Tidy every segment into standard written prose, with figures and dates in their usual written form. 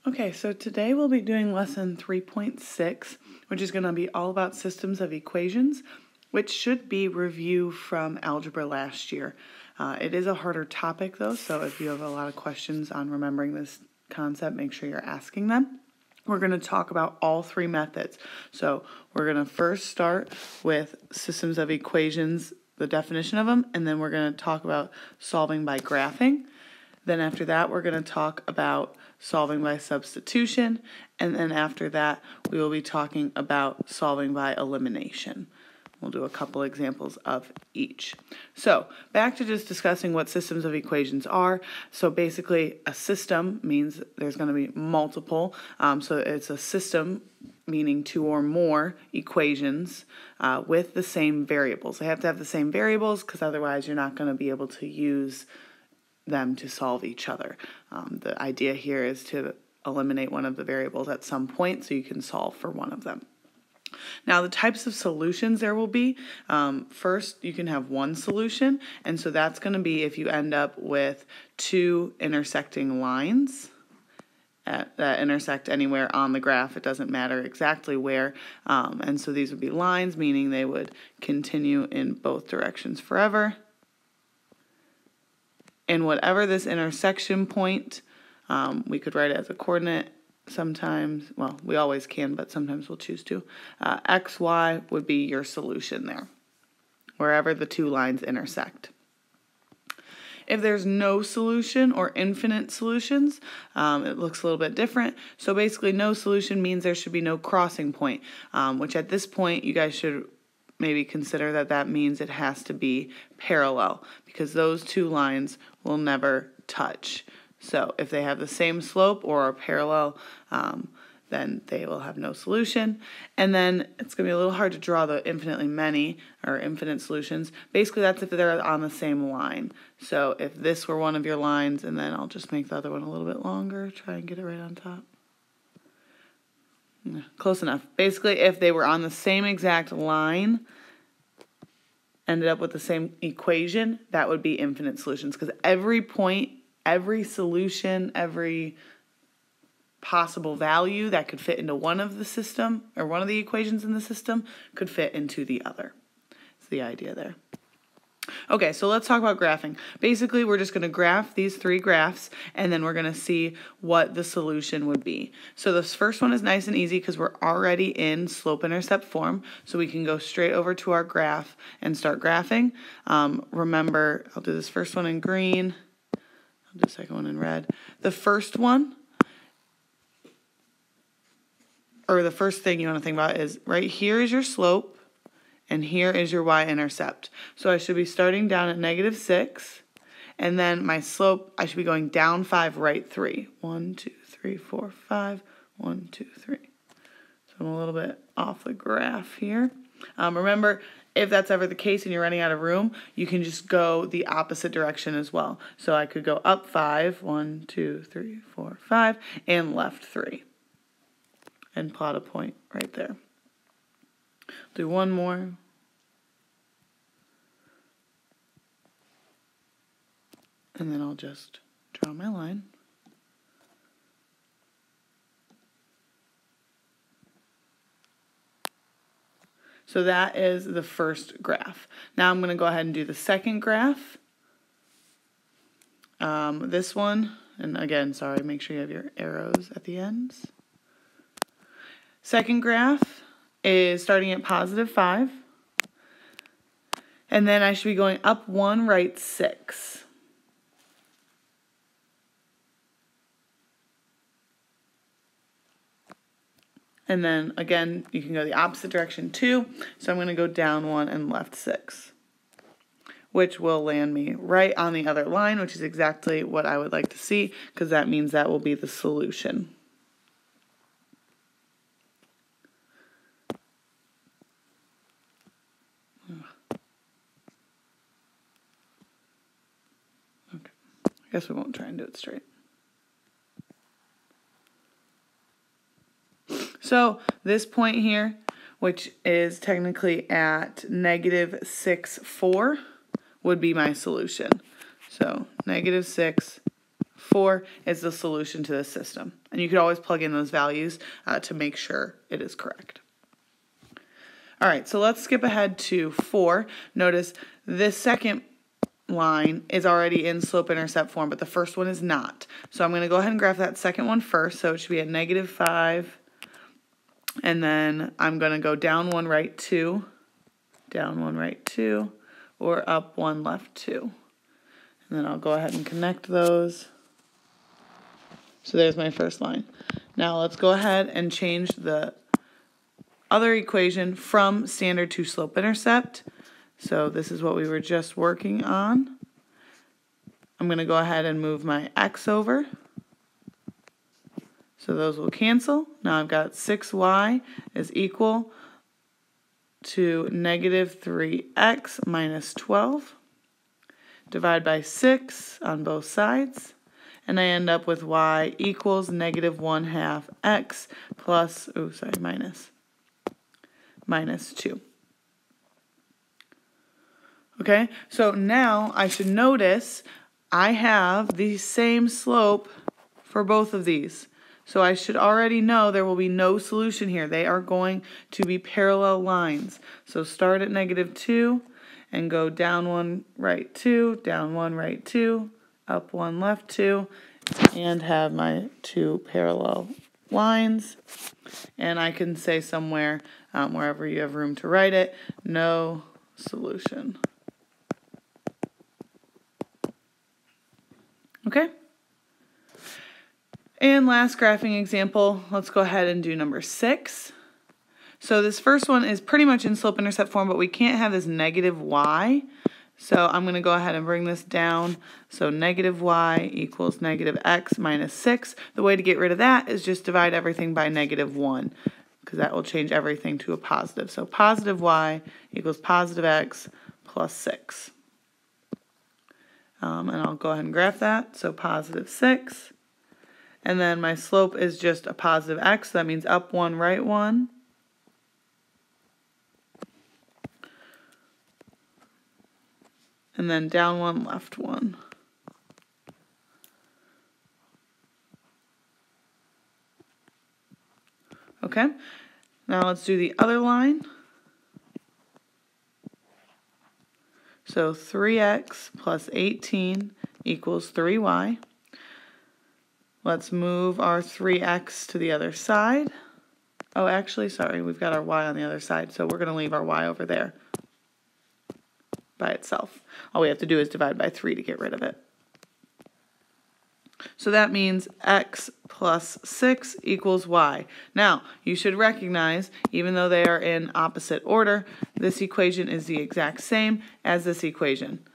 Okay, so today we'll be doing lesson 3.6, which is going to be all about systems of equations, which should be review from algebra last year. It is a harder topic though, so if you have a lot of questions on remembering this concept, make sure you're asking them. We're going to talk about all three methods. So we're going to first start with systems of equations, the definition of them, and then we're going to talk about solving by graphing. Then after that, we're going to talk about solving by substitution, and then after that, we will be talking about solving by elimination. We'll do a couple examples of each. So back to just discussing what systems of equations are. So basically, a system means there's going to be multiple. So it's a system meaning two or more equations with the same variables. They have to have the same variables because otherwise you're not going to be able to use them to solve each other. The idea here is to eliminate one of the variables at some point so you can solve for one of them. Now the types of solutions there will be, first you can have one solution, and so that's going to be if you end up with two intersecting lines that intersect anywhere on the graph. It doesn't matter exactly where, and so these would be lines, meaning they would continue in both directions forever. And whatever this intersection point, we could write it as a coordinate sometimes. Well, we always can, but sometimes we'll choose to. X, Y would be your solution there, wherever the two lines intersect. If there's no solution or infinite solutions, it looks a little bit different. So basically no solution means there should be no crossing point, which at this point you guys should maybe consider that means it has to be parallel because those two lines will never touch. So if they have the same slope or are parallel, then they will have no solution. And then it's going to be a little hard to draw the infinitely many or infinite solutions. Basically, that's if they're on the same line. So if this were one of your lines, and then I'll just make the other one a little bit longer, try and get it right on top. Yeah, close enough. Basically, if they were on the same exact line, ended up with the same equation, that would be infinite solutions because every point, every solution, every possible value that could fit into one of the system or one of the equations in the system could fit into the other. That's the idea there. Okay, so let's talk about graphing. Basically, we're just going to graph these three graphs, and then we're going to see what the solution would be. So this first one is nice and easy because we're already in slope-intercept form, so we can go straight over to our graph and start graphing. Remember, I'll do this first one in green. I'll do the second one in red. The first one, or the first thing you want to think about is right here is your slope, and here is your y-intercept. So I should be starting down at -6, and then my slope, I should be going down 5, right 3. 1, 2, 3, 4, 5, 1, 2, 3. So I'm a little bit off the graph here. Remember, if that's ever the case and you're running out of room, you can just go the opposite direction as well. So I could go up 5, 1, 2, 3, 4, 5, and left 3. And plot a point right there. Do one more. And then I'll just draw my line. So that is the first graph. Now I'm going to go ahead and do the second graph. This one, and again, sorry, make sure you have your arrows at the ends. Second graph is starting at +5. And then I should be going up 1, right 6. And then again, you can go the opposite direction too. So I'm going to go down 1 and left 6, which will land me right on the other line, which is exactly what I would like to see because that means that will be the solution. Okay, I guess we won't try and do it straight. So this point here, which is technically at -6, 4, would be my solution. So -6, 4 is the solution to this system. And you could always plug in those values to make sure it is correct. All right, so let's skip ahead to 4. Notice this second line is already in slope-intercept form, but the first one is not. So I'm going to go ahead and graph that second one first. So it should be at -5, and then I'm going to go down 1, right 2, down 1, right 2, or up 1, left 2. And then I'll go ahead and connect those. So there's my first line. Now let's go ahead and change the other equation from standard to slope-intercept. So this is what we were just working on. I'm going to go ahead and move my x over. So those will cancel. Now I've got 6y is equal to -3x minus 12. Divide by 6 on both sides. And I end up with y equals -1/2 x plus, minus 2. Okay, so now I should notice I have the same slope for both of these. So I should already know there will be no solution here. They are going to be parallel lines. So start at -2 and go down 1, right 2, down 1, right 2, up 1, left 2, and have my 2 parallel lines. And I can say somewhere, wherever you have room to write it, no solution. Okay? And last graphing example, let's go ahead and do number 6. So this first one is pretty much in slope-intercept form, but we can't have this -y. So I'm going to go ahead and bring this down. So -y equals -x minus 6. The way to get rid of that is just divide everything by -1, because that will change everything to a positive. So positive y equals positive x plus 6. And I'll go ahead and graph that. So positive 6. And then my slope is just a positive x. So that means up 1, right 1. And then down 1, left 1. Okay, now let's do the other line. So 3x plus 18 equals 3y. Let's move our 3x to the other side. Oh, actually, sorry, we've got our y on the other side, so we're going to leave our y over there by itself. All we have to do is divide by 3 to get rid of it. So that means x plus 6 equals y. Now, you should recognize, even though they are in opposite order, this equation is the exact same as this equation.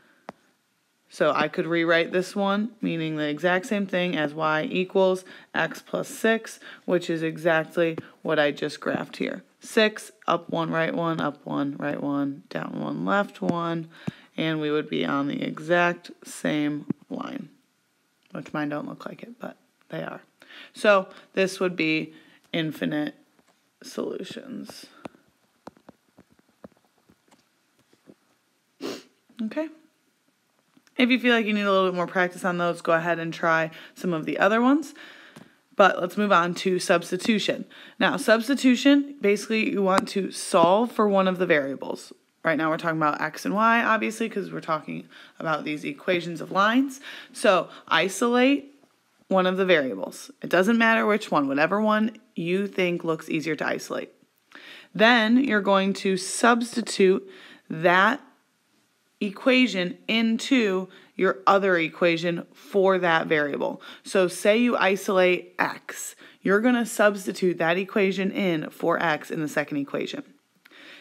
So I could rewrite this one, meaning the exact same thing as y equals x plus 6, which is exactly what I just graphed here. 6, up 1, right 1, up 1, right 1, down 1, left 1, and we would be on the exact same line, which mine don't look like it, but they are. So this would be infinite solutions. Okay. If you feel like you need a little bit more practice on those, go ahead and try some of the other ones. But let's move on to substitution. Now, substitution, basically you want to solve for one of the variables. Right now we're talking about x and y, obviously, because we're talking about these equations of lines. So isolate one of the variables. It doesn't matter which one, whatever one you think looks easier to isolate. Then you're going to substitute that equation into your other equation for that variable. So say you isolate x. You're going to substitute that equation in for x in the second equation.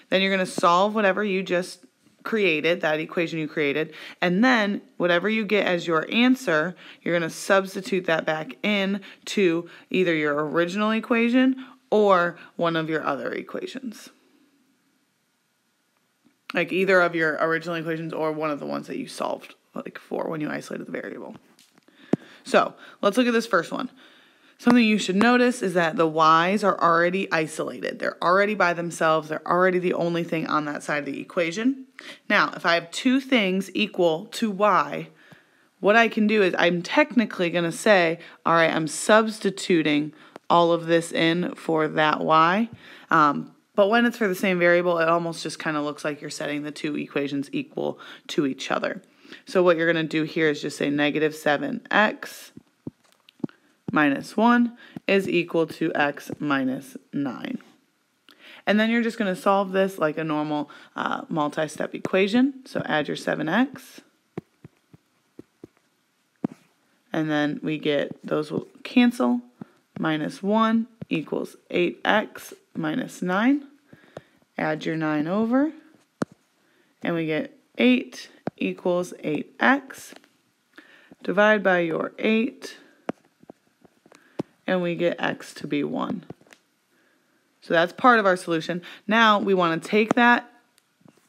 Then you're going to solve whatever you just created, that equation you created, and then whatever you get as your answer, you're going to substitute that back in to either your original equation or one of your other equations. Like either of your original equations or one of the ones that you solved for when you isolated the variable. So let's look at this first one. Something you should notice is that the y's are already isolated. They're already by themselves. They're already the only thing on that side of the equation. Now, if I have two things equal to y, what I can do is I'm technically going to say, all right, I'm substituting all of this in for that y. But when it's for the same variable, it almost just kind of looks like you're setting the two equations equal to each other. So what you're going to do here is just say negative 7x minus 1 is equal to x minus 9. And then you're just going to solve this like a normal multi-step equation. So add your 7x. And then we get, those will cancel. Minus 1 equals 8x minus 9. Add your 9 over. And we get 8 equals 8x. Divide by your 8. And we get x to be 1. So that's part of our solution. Now we want to take that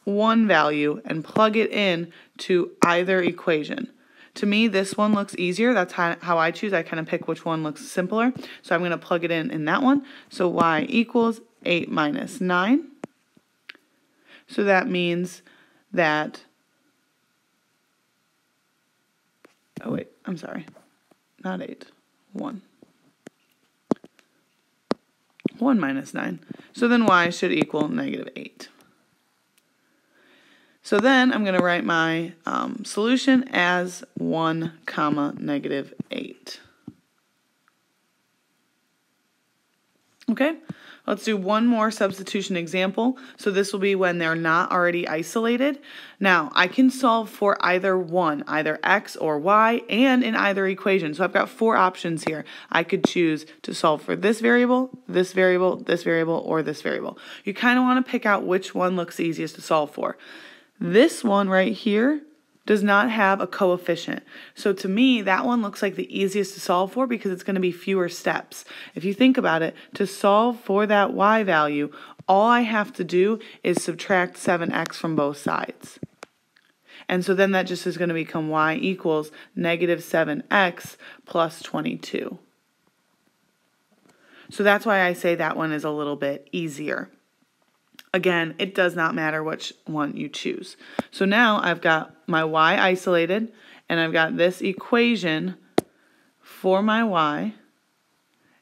1 value and plug it in to either equation. To me, this one looks easier. That's how I choose. I kind of pick which one looks simpler. So I'm going to plug it in that one. So y equals 8 minus 9. So that means that, oh wait, I'm sorry, not 8, 1. 1 minus 9. So then y should equal negative 8. So then I'm going to write my solution as 1 comma negative 8. Okay, let's do one more substitution example. So this will be when they're not already isolated. Now, I can solve for either one, either x or y, and in either equation. So I've got 4 options here. I could choose to solve for this variable, this variable, this variable, or this variable. You kind of want to pick out which one looks easiest to solve for. This one right here does not have a coefficient. So to me, that one looks like the easiest to solve for because it's going to be fewer steps. If you think about it, to solve for that y value, all I have to do is subtract 7x from both sides. And so then that just is going to become y equals negative 7x plus 22. So that's why I say that one is a little bit easier. Again, it does not matter which one you choose. So now I've got my y isolated, and I've got this equation for my y.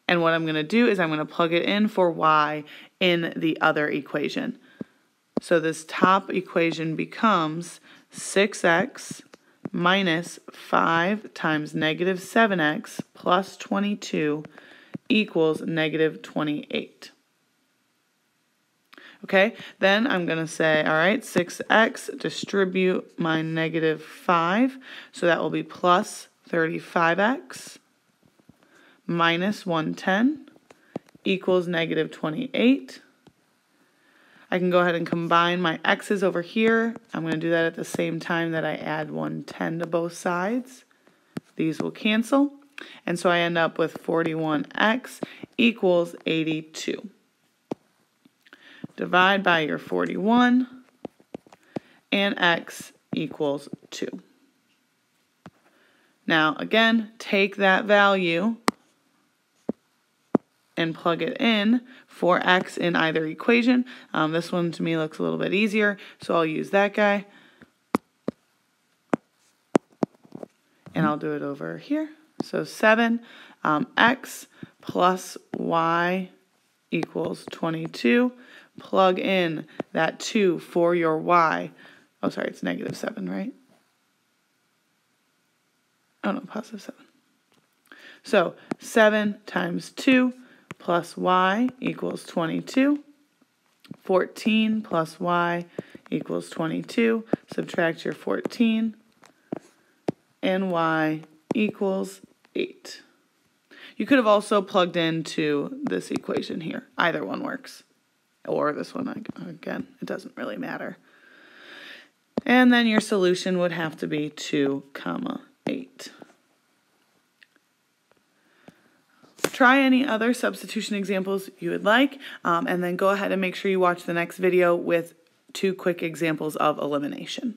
And what I'm going to do is I'm going to plug it in for y in the other equation. So this top equation becomes 6x minus 5 times negative 7x plus 22 equals negative 28. Okay, then I'm going to say, all right, 6x, distribute my negative 5. So that will be plus 35x minus 110 equals negative 28. I can go ahead and combine my x's over here. I'm going to do that at the same time that I add 110 to both sides. These will cancel. And so I end up with 41x equals 82. Divide by your 41, and x equals 2. Now, again, take that value and plug it in for x in either equation. This one to me looks a little bit easier, so I'll use that guy. And I'll do it over here. So 7x plus y equals 22. Plug in that 2 for your y. Oh, sorry, it's negative 7, right? Oh, no, positive 7. So 7 times 2 plus y equals 22. 14 plus y equals 22. Subtract your 14. And y equals 8. You could have also plugged into this equation here. Either one works. Or this one, again, it doesn't really matter. And then your solution would have to be 2, 8. Try any other substitution examples you would like, and then go ahead and make sure you watch the next video with 2 quick examples of elimination.